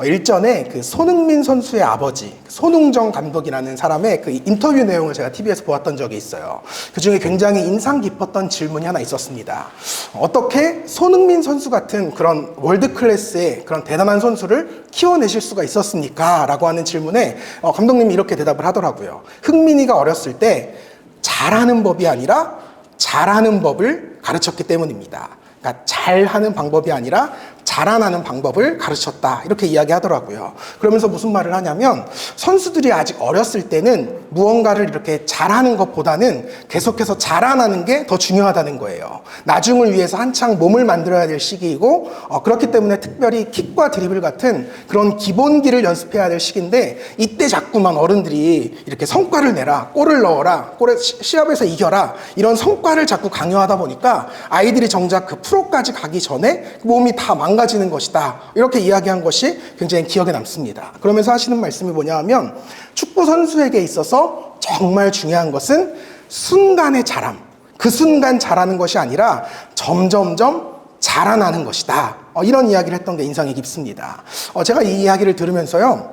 일전에 그 손흥민 선수의 아버지 손흥정 감독이라는 사람의 그 인터뷰 내용을 제가 TV에서 보았던 적이 있어요. 그 중에 굉장히 인상 깊었던 질문이 하나 있었습니다. 어떻게 손흥민 선수 같은 그런 월드 클래스의 그런 대단한 선수를 키워내실 수가 있었습니까? 라고 하는 질문에 감독님이 이렇게 대답을 하더라고요. 흥민이가 어렸을 때 잘하는 법이 아니라 잘하는 법을 가르쳤기 때문입니다. 그러니까 잘하는 방법이 아니라 자라나는 방법을 가르쳤다, 이렇게 이야기하더라고요. 그러면서 무슨 말을 하냐면, 선수들이 아직 어렸을 때는 무언가를 이렇게 잘하는 것보다는 계속해서 자라나는 게 더 중요하다는 거예요. 나중을 위해서 한창 몸을 만들어야 될 시기이고, 그렇기 때문에 특별히 킥과 드리블 같은 그런 기본기를 연습해야 될 시기인데, 이때 자꾸만 어른들이 이렇게 성과를 내라, 골을 넣어라, 시합에서 이겨라, 이런 성과를 자꾸 강요하다 보니까 아이들이 정작 그 프로까지 가기 전에 몸이 다 망가지는 것이다, 이렇게 이야기한 것이 굉장히 기억에 남습니다. 그러면서 하시는 말씀이 뭐냐 하면, 축구 선수에게 있어서 정말 중요한 것은 순간의 자람, 그 순간 자라는 것이 아니라 점점점 자라나는 것이다, 이런 이야기를 했던 게 인상이 깊습니다. 제가 이 이야기를 들으면서요,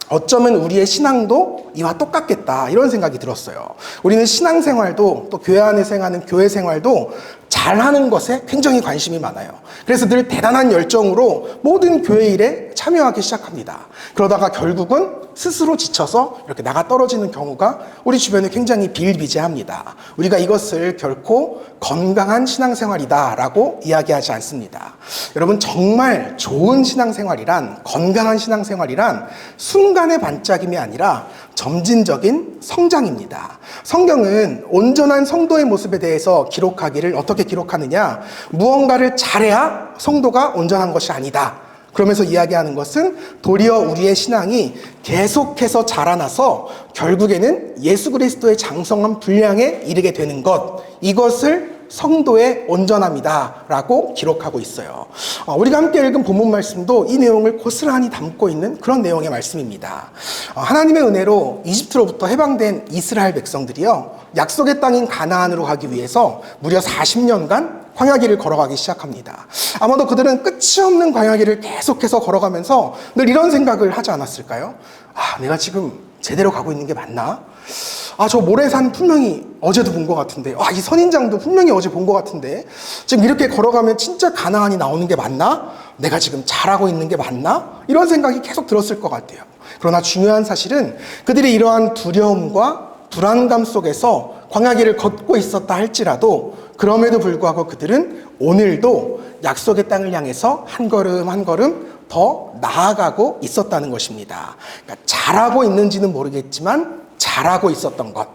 어쩌면 우리의 신앙도 이와 똑같겠다, 이런 생각이 들었어요. 우리는 신앙생활도, 또 교회 안에서 행하는 교회 생활도 잘하는 것에 굉장히 관심이 많아요. 그래서 늘 대단한 열정으로 모든 교회 일에 참여하기 시작합니다. 그러다가 결국은 스스로 지쳐서 이렇게 나가 떨어지는 경우가 우리 주변에 굉장히 비일비재합니다. 우리가 이것을 결코 건강한 신앙생활이다라고 이야기하지 않습니다. 여러분, 정말 좋은 신앙생활이란, 건강한 신앙생활이란 순간의 반짝임이 아니라 점진적인 성장입니다. 성경은 온전한 성도의 모습에 대해서 기록하기를 어떻게 기록하느냐? 무언가를 잘해야 성도가 온전한 것이 아니다. 그러면서 이야기하는 것은 도리어 우리의 신앙이 계속해서 자라나서 결국에는 예수 그리스도의 장성한 분량에 이르게 되는 것, 이것을 성도의 온전함이다 라고 기록하고 있어요. 우리가 함께 읽은 본문 말씀도 이 내용을 고스란히 담고 있는 그런 내용의 말씀입니다. 하나님의 은혜로 이집트로부터 해방된 이스라엘 백성들이요, 약속의 땅인 가나안으로 가기 위해서 무려 40년간 광야길을 걸어가기 시작합니다. 아마도 그들은 끝이 없는 광야길을 계속해서 걸어가면서 늘 이런 생각을 하지 않았을까요? 내가 지금 제대로 가고 있는 게 맞나? 저 모래산 분명히 어제도 본 것 같은데, 이 선인장도 분명히 어제 본 것 같은데, 지금 이렇게 걸어가면 진짜 가나안이 나오는 게 맞나? 내가 지금 잘하고 있는 게 맞나? 이런 생각이 계속 들었을 것 같아요. 그러나 중요한 사실은 그들이 이러한 두려움과 불안감 속에서 광야길을 걷고 있었다 할지라도, 그럼에도 불구하고 그들은 오늘도 약속의 땅을 향해서 한 걸음 한 걸음 더 나아가고 있었다는 것입니다. 그러니까 잘하고 있는지는 모르겠지만 잘하고 있었던 것,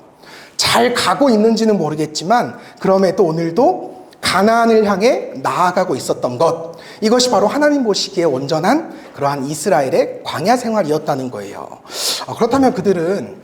잘 가고 있는지는 모르겠지만 그럼에도 오늘도 가나안을 향해 나아가고 있었던 것, 이것이 바로 하나님 보시기에 온전한 그러한 이스라엘의 광야 생활이었다는 거예요. 그렇다면 그들은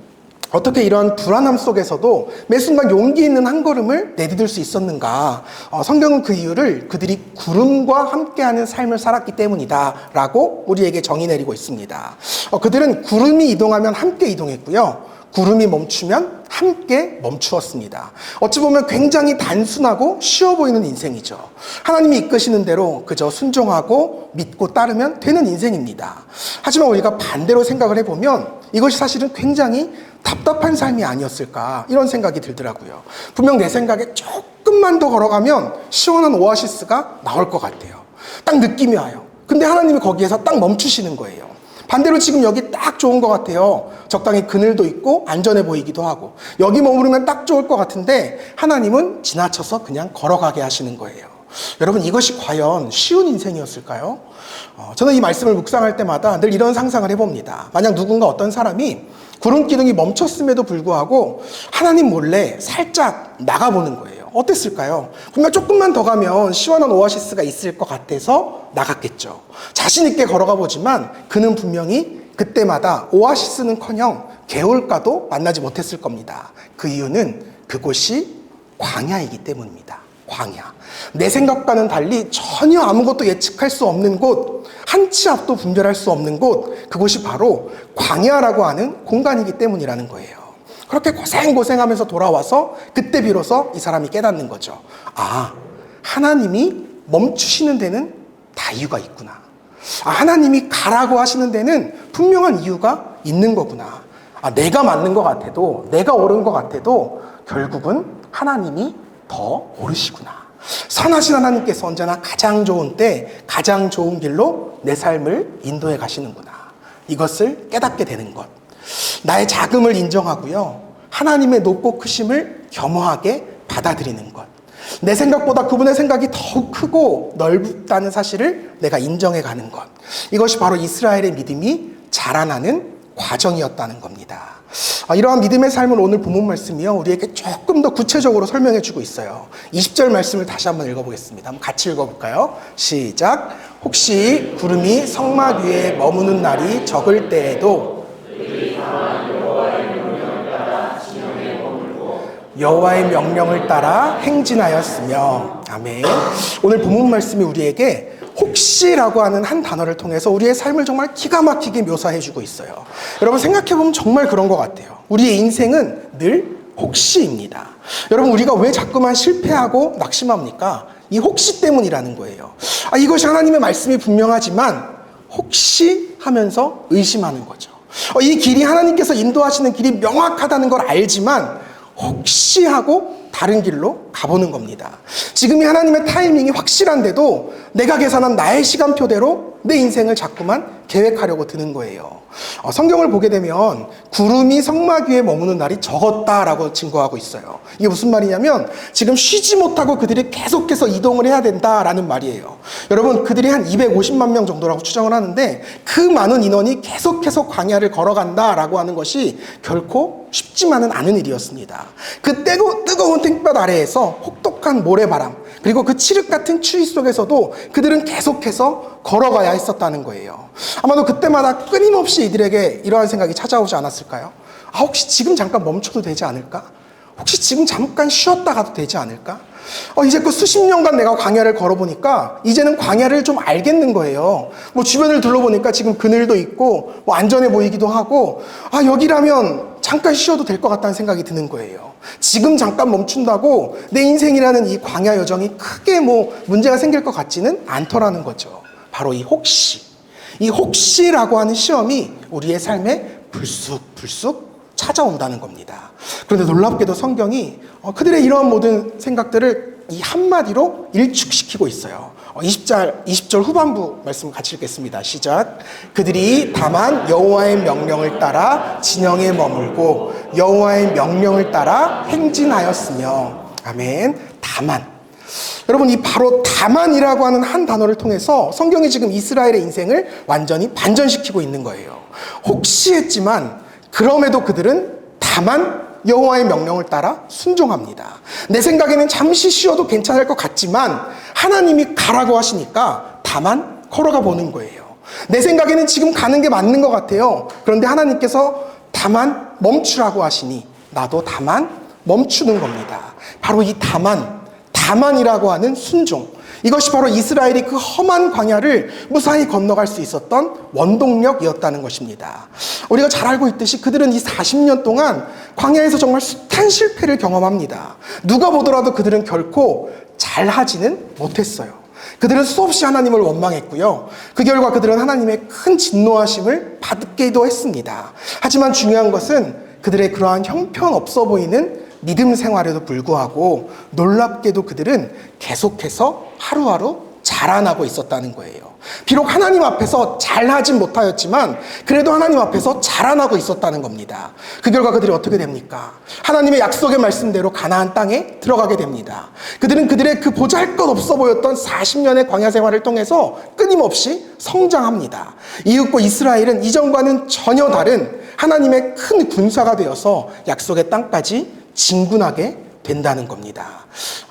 어떻게 이러한 불안함 속에서도 매 순간 용기 있는 한 걸음을 내디딜 수 있었는가? 성경은 그 이유를 그들이 구름과 함께하는 삶을 살았기 때문이다 라고 우리에게 정의 내리고 있습니다. 그들은 구름이 이동하면 함께 이동했고요, 구름이 멈추면 함께 멈추었습니다. 어찌 보면 굉장히 단순하고 쉬워 보이는 인생이죠. 하나님이 이끄시는 대로 그저 순종하고 믿고 따르면 되는 인생입니다. 하지만 우리가 반대로 생각을 해보면 이것이 사실은 굉장히 답답한 삶이 아니었을까, 이런 생각이 들더라고요. 분명 내 생각에 조금만 더 걸어가면 시원한 오아시스가 나올 것 같아요. 딱 느낌이 와요. 근데 하나님이 거기에서 딱 멈추시는 거예요. 반대로 지금 여기 딱 좋은 것 같아요. 적당히 그늘도 있고 안전해 보이기도 하고 여기 머무르면 딱 좋을 것 같은데 하나님은 지나쳐서 그냥 걸어가게 하시는 거예요. 여러분, 이것이 과연 쉬운 인생이었을까요? 저는 이 말씀을 묵상할 때마다 늘 이런 상상을 해봅니다. 만약 누군가 어떤 사람이 구름 기둥이 멈췄음에도 불구하고 하나님 몰래 살짝 나가보는 거예요. 어땠을까요? 분명 조금만 더 가면 시원한 오아시스가 있을 것 같아서 나갔겠죠. 자신 있게 걸어가 보지만 그는 분명히 그때마다 오아시스는커녕 개울가도 만나지 못했을 겁니다. 그 이유는 그곳이 광야이기 때문입니다. 광야. 내 생각과는 달리 전혀 아무것도 예측할 수 없는 곳, 한 치 앞도 분별할 수 없는 곳, 그곳이 바로 광야라고 하는 공간이기 때문이라는 거예요. 그렇게 고생하면서 돌아와서 그때 비로소 이 사람이 깨닫는 거죠. 하나님이 멈추시는 데는 다 이유가 있구나. 하나님이 가라고 하시는 데는 분명한 이유가 있는 거구나. 내가 맞는 것 같아도, 내가 옳은 것 같아도 결국은 하나님이 더 옳으시구나. 선하신 하나님께서 언제나 가장 좋은 때, 가장 좋은 길로 내 삶을 인도해 가시는구나. 이것을 깨닫게 되는 것. 나의 작음을 인정하고요. 하나님의 높고 크심을 겸허하게 받아들이는 것. 내 생각보다 그분의 생각이 더욱 크고 넓다는 사실을 내가 인정해 가는 것. 이것이 바로 이스라엘의 믿음이 자라나는 과정이었다는 겁니다. 이러한 믿음의 삶을 오늘 본문 말씀이요, 우리에게 조금 더 구체적으로 설명해 주고 있어요. 20절 말씀을 다시 한번 읽어보겠습니다. 한번 같이 읽어볼까요? 시작. 혹시 구름이 성막 위에 머무는 날이 적을 때에도 여호와의 명령을 따라 행진하였으며. 아멘. 오늘 본문 말씀이 우리에게 혹시라고 하는 한 단어를 통해서 우리의 삶을 정말 기가 막히게 묘사해 주고 있어요. 여러분 생각해보면 정말 그런 것 같아요. 우리의 인생은 늘 혹시입니다. 여러분 우리가 왜 자꾸만 실패하고 낙심합니까? 이 혹시 때문이라는 거예요. 이것이 하나님의 말씀이 분명하지만 혹시 하면서 의심하는 거죠. 이 길이 하나님께서 인도하시는 길이 명확하다는 걸 알지만 혹시 하고 다른 길로 가보는 겁니다. 지금이 하나님의 타이밍이 확실한데도 내가 계산한 나의 시간표대로 내 인생을 자꾸만 계획하려고 드는 거예요. 성경을 보게 되면 구름이 성막 위에 머무는 날이 적었다라고 증거하고 있어요. 이게 무슨 말이냐면 지금 쉬지 못하고 그들이 계속해서 이동을 해야 된다라는 말이에요. 여러분 그들이 한 250만 명 정도라고 추정을 하는데 그 많은 인원이 계속해서 광야를 걸어간다라고 하는 것이 결코 쉽지만은 않은 일이었습니다. 그 뜨거운 땡볕 아래에서 혹독한 모래바람 그리고 그 칠흑 같은 추위 속에서도 그들은 계속해서 걸어가야 했었다는 거예요. 아마도 그때마다 끊임없이 이들에게 이러한 생각이 찾아오지 않았을까요? 혹시 지금 잠깐 멈춰도 되지 않을까? 혹시 지금 잠깐 쉬었다 가도 되지 않을까? 이제 그 수십 년간 내가 광야를 걸어보니까 이제는 광야를 좀 알겠는 거예요. 주변을 둘러보니까 지금 그늘도 있고 안전해 보이기도 하고 여기라면 잠깐 쉬어도 될 것 같다는 생각이 드는 거예요. 지금 잠깐 멈춘다고 내 인생이라는 이 광야 여정이 크게 문제가 생길 것 같지는 않더라는 거죠. 바로 이 혹시라고 하는 시험이 우리의 삶에 불쑥 찾아온다는 겁니다. 그런데 놀랍게도 성경이 그들의 이러한 모든 생각들을 이 한마디로 일축시키고 있어요. 20절 후반부 말씀 같이 읽겠습니다. 시작. 그들이 다만 여호와의 명령을 따라 진영에 머물고 여호와의 명령을 따라 행진하였으며. 아멘. 다만. 여러분 이 바로 다만이라고 하는 한 단어를 통해서 성경이 지금 이스라엘의 인생을 완전히 반전시키고 있는 거예요. 혹시 했지만 그럼에도 그들은 다만 여호와의 명령을 따라 순종합니다. 내 생각에는 잠시 쉬어도 괜찮을 것 같지만 하나님이 가라고 하시니까 다만 걸어가 보는 거예요. 내 생각에는 지금 가는 게 맞는 것 같아요. 그런데 하나님께서 다만 멈추라고 하시니 나도 다만 멈추는 겁니다. 바로 이 다만이라고 하는 순종. 이것이 바로 이스라엘이 그 험한 광야를 무사히 건너갈 수 있었던 원동력이었다는 것입니다. 우리가 잘 알고 있듯이 그들은 이 40년 동안 광야에서 정말 숱한 실패를 경험합니다. 누가 보더라도 그들은 결코 잘하지는 못했어요. 그들은 수없이 하나님을 원망했고요. 그 결과 그들은 하나님의 큰 진노하심을 받기도 했습니다. 하지만 중요한 것은 그들의 그러한 형편없어 보이는 믿음 생활에도 불구하고 놀랍게도 그들은 계속해서 하루하루 자라나고 있었다는 거예요. 비록 하나님 앞에서 잘하진 못하였지만 그래도 하나님 앞에서 자라나고 있었다는 겁니다. 그 결과 그들이 어떻게 됩니까? 하나님의 약속의 말씀대로 가나안 땅에 들어가게 됩니다. 그들은 그들의 그 보잘것없어 보였던 40년의 광야 생활을 통해서 끊임없이 성장합니다. 이윽고 이스라엘은 이전과는 전혀 다른 하나님의 큰 군사가 되어서 약속의 땅까지 진군하게 된다는 겁니다.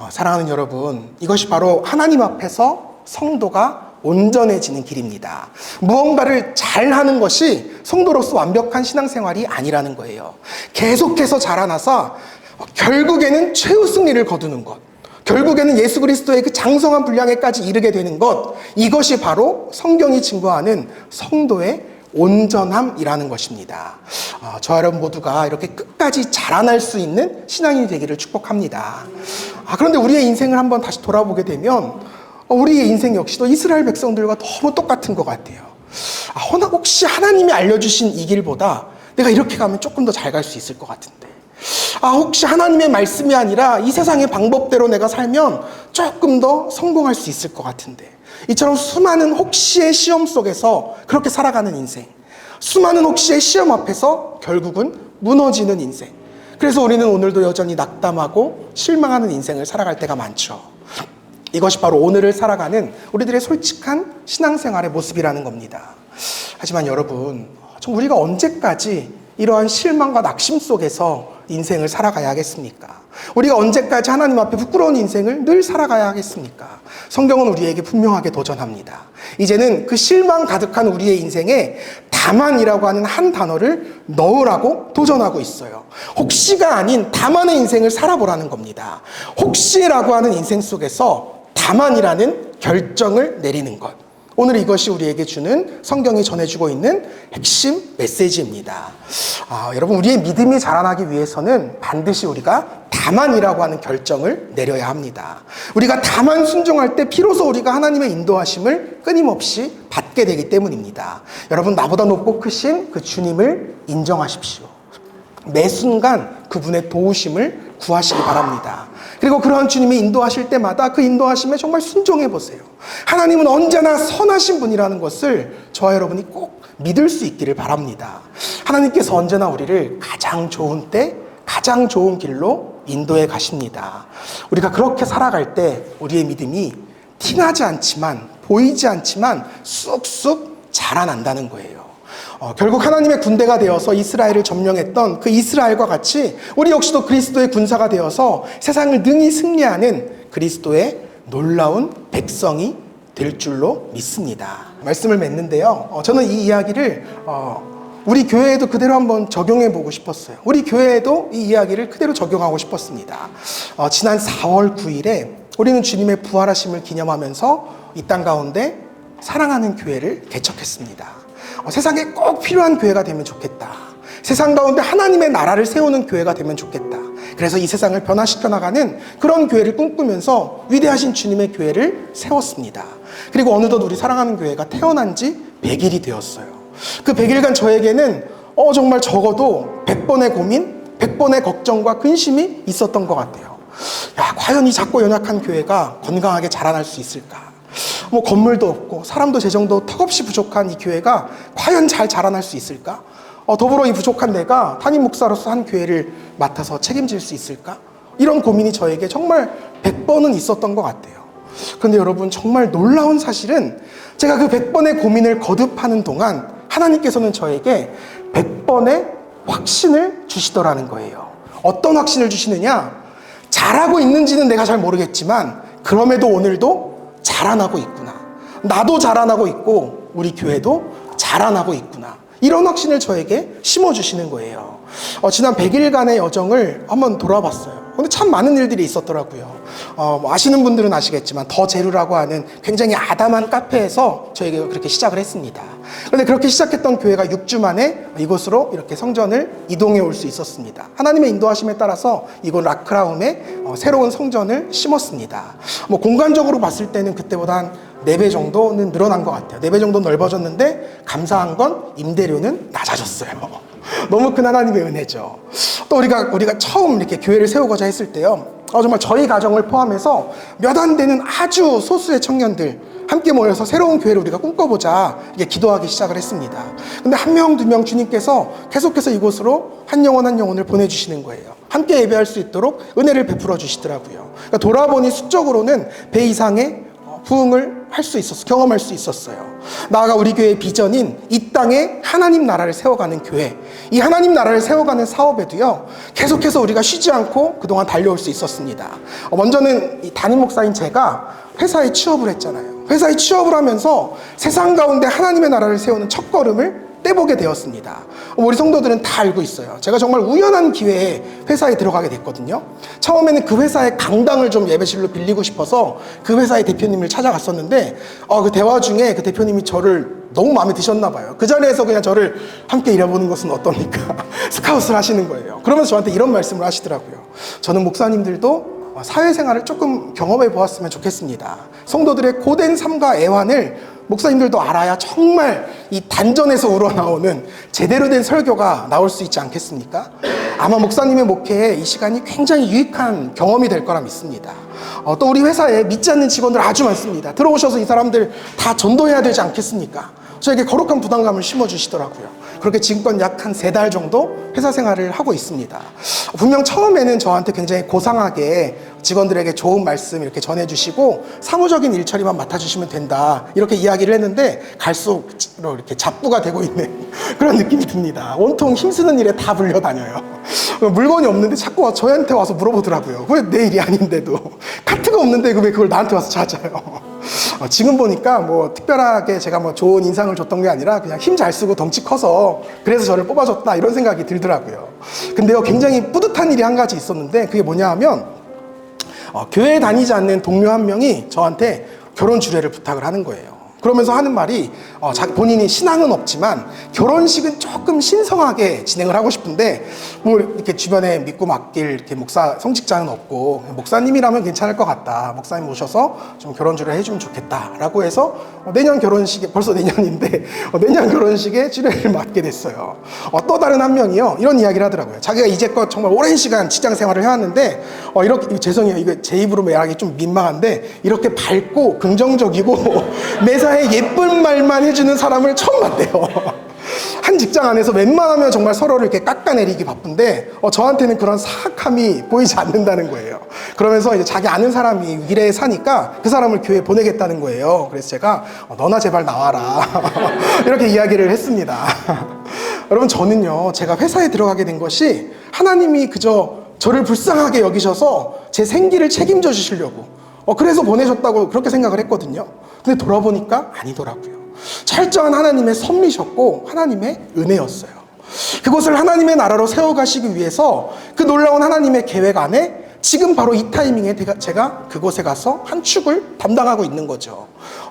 사랑하는 여러분, 이것이 바로 하나님 앞에서 성도가 온전해지는 길입니다. 무언가를 잘하는 것이 성도로서 완벽한 신앙생활이 아니라는 거예요. 계속해서 자라나서 결국에는 최후 승리를 거두는 것, 결국에는 예수 그리스도의 그 장성한 분량에까지 이르게 되는 것, 이것이 바로 성경이 증거하는 성도의 온전함이라는 것입니다. 저와 여러분 모두가 이렇게 끝까지 자라날 수 있는 신앙인이 되기를 축복합니다. 그런데 우리의 인생을 한번 다시 돌아보게 되면 우리의 인생 역시도 이스라엘 백성들과 너무 똑같은 것 같아요. 혹시 하나님이 알려주신 이 길보다 내가 이렇게 가면 조금 더 잘 갈 수 있을 것 같은데, 혹시 하나님의 말씀이 아니라 이 세상의 방법대로 내가 살면 조금 더 성공할 수 있을 것 같은데, 이처럼 수많은 혹시의 시험 속에서 그렇게 살아가는 인생, 수많은 혹시의 시험 앞에서 결국은 무너지는 인생. 그래서 우리는 오늘도 여전히 낙담하고 실망하는 인생을 살아갈 때가 많죠. 이것이 바로 오늘을 살아가는 우리들의 솔직한 신앙생활의 모습이라는 겁니다. 하지만 여러분, 우리가 언제까지 이러한 실망과 낙심 속에서 인생을 살아가야 하겠습니까? 우리가 언제까지 하나님 앞에 부끄러운 인생을 늘 살아가야 하겠습니까? 성경은 우리에게 분명하게 도전합니다. 이제는 그 실망 가득한 우리의 인생에 다만이라고 하는 한 단어를 넣으라고 도전하고 있어요. 혹시가 아닌 다만의 인생을 살아보라는 겁니다. 혹시라고 하는 인생 속에서 다만이라는 결정을 내리는 것. 오늘 이것이 우리에게 주는, 성경이 전해주고 있는 핵심 메시지입니다. 여러분, 우리의 믿음이 자라나기 위해서는 반드시 우리가 다만이라고 하는 결정을 내려야 합니다. 우리가 다만 순종할 때 비로소 우리가 하나님의 인도하심을 끊임없이 받게 되기 때문입니다. 여러분, 나보다 높고 크신 그 주님을 인정하십시오. 매 순간 그분의 도우심을 구하시기 바랍니다. 그리고 그러한 주님이 인도하실 때마다 그 인도하심에 정말 순종해 보세요. 하나님은 언제나 선하신 분이라는 것을 저와 여러분이 꼭 믿을 수 있기를 바랍니다. 하나님께서 언제나 우리를 가장 좋은 때, 가장 좋은 길로 인도해 가십니다. 우리가 그렇게 살아갈 때 우리의 믿음이 티나지 않지만, 보이지 않지만 쑥쑥 자라난다는 거예요. 결국 하나님의 군대가 되어서 이스라엘을 점령했던 그 이스라엘과 같이 우리 역시도 그리스도의 군사가 되어서 세상을 능히 승리하는 그리스도의 놀라운 백성이 될 줄로 믿습니다. 말씀을 맺는데요, 저는 이 이야기를 우리 교회에도 그대로 한번 적용해 보고 싶었어요. 우리 교회에도 이 이야기를 그대로 적용하고 싶었습니다. 지난 4월 9일에 우리는 주님의 부활하심을 기념하면서 이 땅 가운데 사랑하는 교회를 개척했습니다. 세상에 꼭 필요한 교회가 되면 좋겠다. 세상 가운데 하나님의 나라를 세우는 교회가 되면 좋겠다. 그래서 이 세상을 변화시켜 나가는 그런 교회를 꿈꾸면서 위대하신 주님의 교회를 세웠습니다. 그리고 어느덧 우리 사랑하는 교회가 태어난 지 100일이 되었어요. 그 100일간 저에게는 정말 적어도 100번의 고민, 100번의 걱정과 근심이 있었던 것 같아요. 과연 이 작고 연약한 교회가 건강하게 자라날 수 있을까? 건물도 없고 사람도 재정도 턱없이 부족한 이 교회가 과연 잘 자라날 수 있을까? 더불어 이 부족한 내가 담임 목사로서 한 교회를 맡아서 책임질 수 있을까? 이런 고민이 저에게 정말 100번은 있었던 것 같아요. 그런데 여러분, 정말 놀라운 사실은 제가 그 100번의 고민을 거듭하는 동안 하나님께서는 저에게 100번의 확신을 주시더라는 거예요. 어떤 확신을 주시느냐? 잘하고 있는지는 내가 잘 모르겠지만 그럼에도 오늘도 자라나고 있구나. 나도 자라나고 있고 우리 교회도 자라나고 있구나. 이런 확신을 저에게 심어주시는 거예요. 지난 100일간의 여정을 한번 돌아봤어요. 근데 참 많은 일들이 있었더라고요. 아시는 분들은 아시겠지만 더 제루라고 하는 굉장히 아담한 카페에서 저에게 그렇게 시작을 했습니다. 그런데 그렇게 시작했던 교회가 6주 만에 이곳으로 이렇게 성전을 이동해 올 수 있었습니다. 하나님의 인도하심에 따라서 이곳 라크라움에 새로운 성전을 심었습니다. 공간적으로 봤을 때는 그때보다 한 4배 정도는 늘어난 것 같아요. 4배 정도 넓어졌는데 감사한 건 임대료는 낮아졌어요. 너무 큰 하나님의 은혜죠. 또 우리가 처음 이렇게 교회를 세우고자 했을 때요, 정말 저희 가정을 포함해서 몇 안 되는 아주 소수의 청년들 함께 모여서 새로운 교회를 우리가 꿈꿔보자 이게 기도하기 시작을 했습니다. 근데 한 명, 두 명 주님께서 계속해서 이곳으로 한 영혼을 보내주시는 거예요. 함께 예배할 수 있도록 은혜를 베풀어 주시더라고요. 그러니까 돌아보니 수적으로는 배 이상의 부흥을 경험할 수 있었어요. 나아가 우리 교회의 비전인 이 땅에 하나님 나라를 세워가는 교회, 이 하나님 나라를 세워가는 사업에도요, 계속해서 우리가 쉬지 않고 그동안 달려올 수 있었습니다. 먼저는 이 담임 목사인 제가 회사에 취업을 했잖아요. 회사에 취업을 하면서 세상 가운데 하나님의 나라를 세우는 첫걸음을 떼보게 되었습니다. 우리 성도들은 다 알고 있어요. 제가 정말 우연한 기회에 회사에 들어가게 됐거든요. 처음에는 그 회사의 강당을 좀 예배실로 빌리고 싶어서 그 회사의 대표님을 찾아갔었는데 그 대화 중에 그 대표님이 저를 너무 마음에 드셨나 봐요. 그 자리에서 그냥 저를 함께 일해보는 것은 어떻습니까? 스카웃을 하시는 거예요. 그러면서 저한테 이런 말씀을 하시더라고요. 저는 목사님들도 사회생활을 조금 경험해 보았으면 좋겠습니다. 성도들의 고된 삶과 애환을 목사님들도 알아야 정말 이 단전에서 우러나오는 제대로 된 설교가 나올 수 있지 않겠습니까? 아마 목사님의 목회에 이 시간이 굉장히 유익한 경험이 될 거라 믿습니다. 또 우리 회사에 믿지 않는 직원들 아주 많습니다. 들어오셔서 이 사람들 다 전도해야 되지 않겠습니까? 저에게 거룩한 부담감을 심어주시더라고요. 그렇게 지금껏 약 한 3달 정도 회사 생활을 하고 있습니다. 분명 처음에는 저한테 굉장히 고상하게 직원들에게 좋은 말씀 이렇게 전해주시고 사무적인 일 처리만 맡아주시면 된다 이렇게 이야기를 했는데 갈수록 이렇게 잡부가 되고 있는 그런 느낌이 듭니다. 온통 힘쓰는 일에 다 불려다녀요. 물건이 없는데 자꾸 저한테 와서 물어보더라고요. 왜 내 일이 아닌데도 카트가 없는데 왜 그걸 나한테 와서 찾아요. 지금 보니까 뭐 특별하게 제가 뭐 좋은 인상을 줬던 게 아니라 그냥 힘 잘 쓰고 덩치 커서 그래서 저를 뽑아줬다 이런 생각이 들더라고요. 근데요, 굉장히 뿌듯한 일이 한 가지 있었는데 그게 뭐냐 하면 교회에 다니지 않는 동료 한 명이 저한테 결혼 주례를 부탁을 하는 거예요. 그러면서 하는 말이 본인이 신앙은 없지만 결혼식은 조금 신성하게 진행을 하고 싶은데 뭐 이렇게 주변에 믿고 맡길 이렇게 목사 성직자는 없고 목사님이라면 괜찮을 것 같다. 목사님 모셔서 좀 결혼주례를 해주면 좋겠다라고 해서 내년 결혼식에 벌써 내년인데 내년 결혼식에 주례를 맡게 됐어요. 또 다른 한 명이요 이런 이야기를 하더라고요. 자기가 이제껏 정말 오랜 시간 직장 생활을 해왔는데 이렇게 죄송해요. 이거 제 입으로 말하기 좀 민망한데 이렇게 밝고 긍정적이고 매사에 예쁜 말만 해주는 사람을 처음 봤대요. 한 직장 안에서 웬만하면 정말 서로를 이렇게 깎아내리기 바쁜데 저한테는 그런 사악함이 보이지 않는다는 거예요. 그러면서 이제 자기 아는 사람이 미래에 사니까 그 사람을 교회에 보내겠다는 거예요. 그래서 제가 너나 제발 나와라 이렇게 이야기를 했습니다. 여러분, 저는요 제가 회사에 들어가게 된 것이 하나님이 그저 저를 불쌍하게 여기셔서 제 생기를 책임져 주시려고 그래서 보내셨다고 그렇게 생각을 했거든요. 근데 돌아보니까 아니더라고요. 철저한 하나님의 섭리셨고 하나님의 은혜였어요. 그곳을 하나님의 나라로 세워가시기 위해서 그 놀라운 하나님의 계획 안에 지금 바로 이 타이밍에 제가 그곳에 가서 한 축을 담당하고 있는 거죠.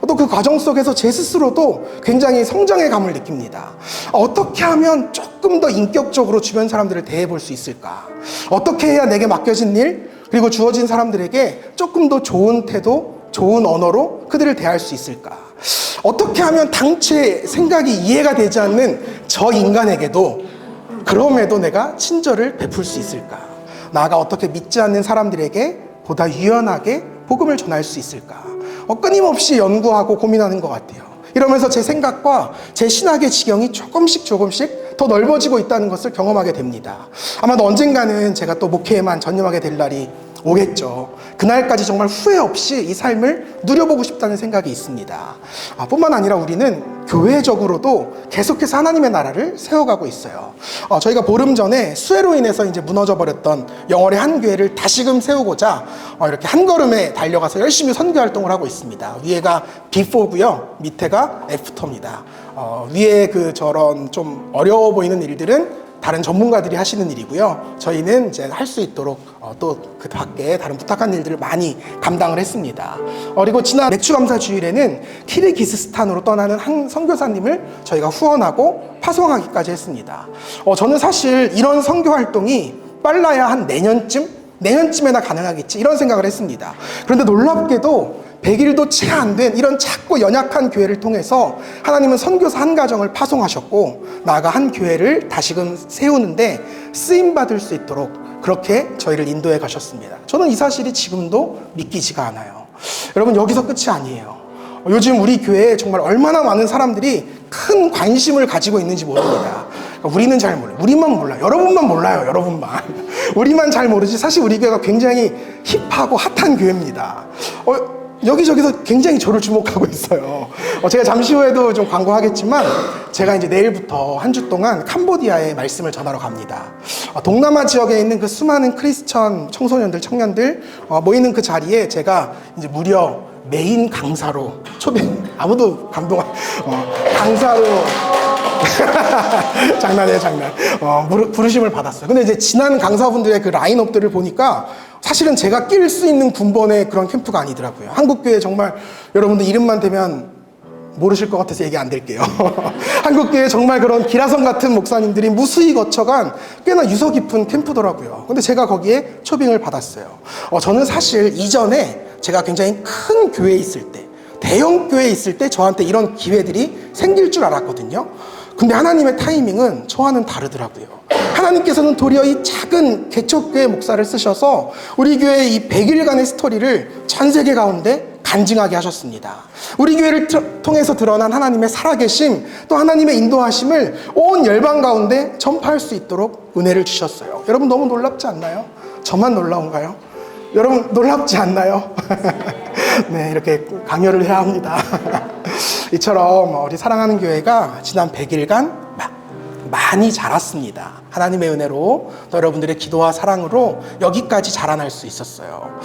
또 그 과정 속에서 제 스스로도 굉장히 성장의 감을 느낍니다. 어떻게 하면 조금 더 인격적으로 주변 사람들을 대해볼 수 있을까? 어떻게 해야 내게 맡겨진 일 그리고 주어진 사람들에게 조금 더 좋은 태도, 좋은 언어로 그들을 대할 수 있을까? 어떻게 하면 당최 생각이 이해가 되지 않는 저 인간에게도 그럼에도 내가 친절을 베풀 수 있을까? 나아가 어떻게 믿지 않는 사람들에게 보다 유연하게 복음을 전할 수 있을까? 끊임없이 연구하고 고민하는 것 같아요. 이러면서 제 생각과 제 신학의 지경이 조금씩 더 넓어지고 있다는 것을 경험하게 됩니다. 아마도 언젠가는 제가 또 목회에만 전념하게 될 날이 오겠죠. 그날까지 정말 후회 없이 이 삶을 누려보고 싶다는 생각이 있습니다. 뿐만 아니라 우리는 교회적으로도 계속해서 하나님의 나라를 세워가고 있어요. 저희가 보름 전에 수해로 인해서 이제 무너져 버렸던 영월의 한 교회를 다시금 세우고자 이렇게 한 걸음에 달려가서 열심히 선교 활동을 하고 있습니다. 위에가 비포고요, 밑에가 애프터입니다. 위에 저런 좀 어려워 보이는 일들은 다른 전문가들이 하시는 일이고요. 저희는 이제 할 수 있도록 또 그 밖에 다른 부탁한 일들을 많이 감당을 했습니다. 그리고 지난 맥주감사 주일에는 키르기스스탄으로 떠나는 한 선교사님을 저희가 후원하고 파송하기까지 했습니다. 저는 사실 이런 선교 활동이 빨라야 한 내년쯤에나 가능하겠지 이런 생각을 했습니다. 그런데 놀랍게도 100일도 채 안 된 이런 작고 연약한 교회를 통해서 하나님은 선교사 한 가정을 파송하셨고 나아가 한 교회를 다시금 세우는데 쓰임받을 수 있도록 그렇게 저희를 인도해 가셨습니다. 저는 이 사실이 지금도 믿기지가 않아요. 여러분, 여기서 끝이 아니에요. 요즘 우리 교회에 정말 얼마나 많은 사람들이 큰 관심을 가지고 있는지 모릅니다. 우리는 잘 몰라요. 우리만 몰라요. 여러분만 몰라요. 여러분만. 우리만 잘 모르지 사실 우리 교회가 굉장히 힙하고 핫한 교회입니다. 여기저기서 굉장히 저를 주목하고 있어요. 제가 잠시 후에도 좀 광고하겠지만 제가 이제 내일부터 한 주 동안 캄보디아에 말씀을 전하러 갑니다. 동남아 지역에 있는 그 수많은 크리스천 청소년들, 청년들 모이는 그 자리에 제가 이제 무려 메인 강사로 아무도 강사로 장난이에요, 장난. 부르심을 받았어요. 근데 이제 지난 강사분들의 그 라인업들을 보니까 사실은 제가 낄 수 있는 군번의 그런 캠프가 아니더라고요. 한국교회 정말 여러분들 이름만 대면 모르실 것 같아서 얘기 안 드릴게요. 한국교회 정말 그런 기라성 같은 목사님들이 무수히 거쳐간 꽤나 유서 깊은 캠프더라고요. 근데 제가 거기에 초빙을 받았어요. 저는 사실 이전에 제가 굉장히 큰 교회에 있을 때, 대형 교회에 있을 때 저한테 이런 기회들이 생길 줄 알았거든요. 근데 하나님의 타이밍은 저와는 다르더라고요. 하나님께서는 도리어 이 작은 개척교회 목사를 쓰셔서 우리 교회의 이 100일간의 스토리를 전 세계 가운데 간증하게 하셨습니다. 우리 교회를 통해서 드러난 하나님의 살아계심, 또 하나님의 인도하심을 온 열방 가운데 전파할 수 있도록 은혜를 주셨어요. 여러분 너무 놀랍지 않나요? 저만 놀라운가요? 여러분 놀랍지 않나요? 네, 이렇게 강요를 해야 합니다. 이처럼 우리 사랑하는 교회가 지난 100일간 많이 자랐습니다. 하나님의 은혜로 또 여러분들의 기도와 사랑으로 여기까지 자라날 수 있었어요.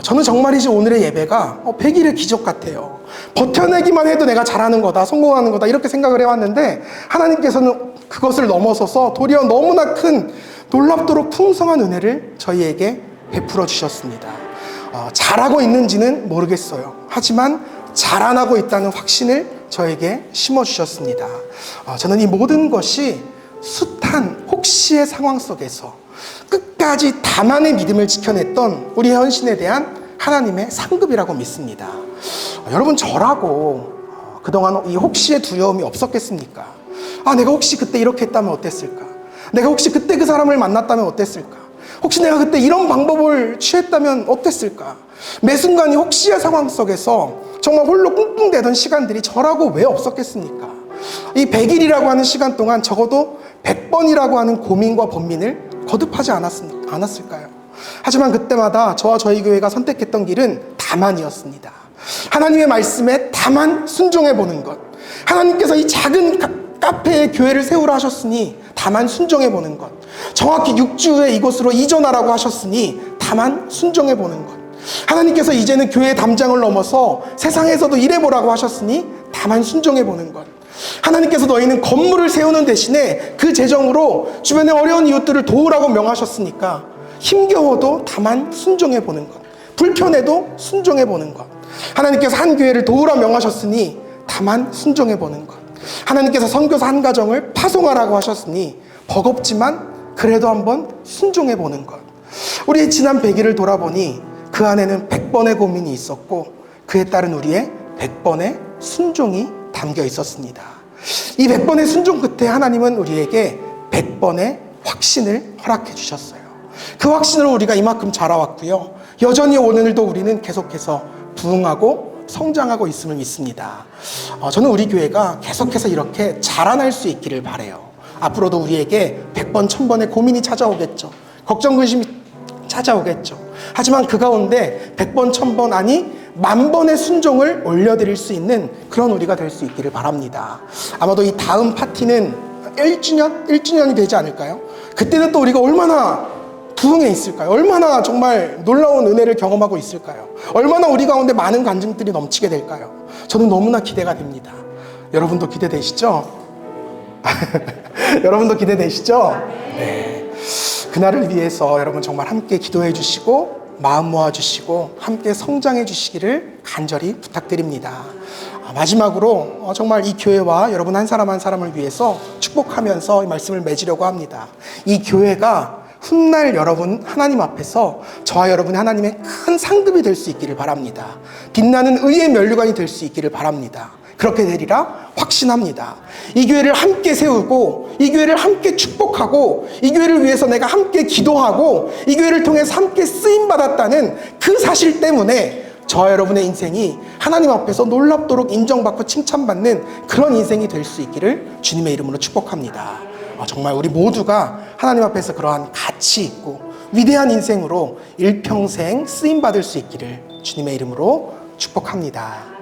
저는 정말이지 오늘의 예배가 100일의 기적 같아요. 버텨내기만 해도 내가 잘하는 거다, 성공하는 거다 이렇게 생각을 해왔는데 하나님께서는 그것을 넘어서서 도리어 너무나 큰 놀랍도록 풍성한 은혜를 저희에게 베풀어 주셨습니다. 잘하고 있는지는 모르겠어요. 하지만 자라나고 있다는 확신을 저에게 심어주셨습니다. 저는 이 모든 것이 숱한 혹시의 상황 속에서 끝까지 다만의 믿음을 지켜냈던 우리 헌신에 대한 하나님의 상급이라고 믿습니다. 여러분 저라고 그동안 이 혹시의 두려움이 없었겠습니까? 내가 혹시 그때 이렇게 했다면 어땠을까? 내가 혹시 그때 그 사람을 만났다면 어땠을까? 혹시 내가 그때 이런 방법을 취했다면 어땠을까? 매 순간이 혹시의 상황 속에서 정말 홀로 꿍꿍대던 시간들이 저라고 왜 없었겠습니까? 이 100일이라고 하는 시간 동안 적어도 100번이라고 하는 고민과 번민을 거듭하지 않았을까요? 하지만 그때마다 저와 저희 교회가 선택했던 길은 다만이었습니다. 하나님의 말씀에 다만 순종해보는 것. 하나님께서 이 작은 카페에 교회를 세우라 하셨으니 다만 순종해보는 것. 정확히 6주 후에 이곳으로 이전하라고 하셨으니 다만 순종해보는 것. 하나님께서 이제는 교회 담장을 넘어서 세상에서도 일해보라고 하셨으니 다만 순종해보는 것. 하나님께서 너희는 건물을 세우는 대신에 그 재정으로 주변의 어려운 이웃들을 도우라고 명하셨으니까 힘겨워도 다만 순종해보는 것. 불편해도 순종해보는 것. 하나님께서 한 교회를 도우라 명하셨으니 다만 순종해보는 것. 하나님께서 선교사 한 가정을 파송하라고 하셨으니 버겁지만 그래도 한번 순종해보는 것. 우리 지난 100일을 돌아보니 그 안에는 100번의 고민이 있었고 그에 따른 우리의 100번의 순종이 담겨 있었습니다. 이 100번의 순종 끝에 하나님은 우리에게 100번의 확신을 허락해 주셨어요. 그 확신으로 우리가 이만큼 자라왔고요. 여전히 오늘도 우리는 계속해서 부흥하고 성장하고 있음을 믿습니다. 저는 우리 교회가 계속해서 이렇게 자라날 수 있기를 바라요. 앞으로도 우리에게 100번, 1000번의 고민이 찾아오겠죠. 걱정, 근심이 찾아오겠죠. 하지만 그 가운데 100번, 1000번 아니 10,000번의 순종을 올려드릴 수 있는 그런 우리가 될 수 있기를 바랍니다. 아마도 이 다음 파티는 1주년이 되지 않을까요? 그때는 또 우리가 얼마나 부흥해 있을까요? 얼마나 정말 놀라운 은혜를 경험하고 있을까요? 얼마나 우리 가운데 많은 간증들이 넘치게 될까요? 저는 너무나 기대가 됩니다. 여러분도 기대되시죠? 여러분도 기대되시죠? 네. 그날을 위해서 여러분 정말 함께 기도해 주시고 마음 모아 주시고 함께 성장해 주시기를 간절히 부탁드립니다. 마지막으로 정말 이 교회와 여러분 한 사람 한 사람을 위해서 축복하면서 이 말씀을 맺으려고 합니다. 이 교회가 훗날 여러분 하나님 앞에서 저와 여러분이 하나님의 큰 상급이 될 수 있기를 바랍니다. 빛나는 의의 면류관이 될 수 있기를 바랍니다. 그렇게 되리라 확신합니다. 이 교회를 함께 세우고 이 교회를 함께 축복하고 이 교회를 위해서 내가 함께 기도하고 이 교회를 통해서 함께 쓰임받았다는 그 사실 때문에 저와 여러분의 인생이 하나님 앞에서 놀랍도록 인정받고 칭찬받는 그런 인생이 될 수 있기를 주님의 이름으로 축복합니다. 정말 우리 모두가 하나님 앞에서 그러한 가치 있고 위대한 인생으로 일평생 쓰임받을 수 있기를 주님의 이름으로 축복합니다.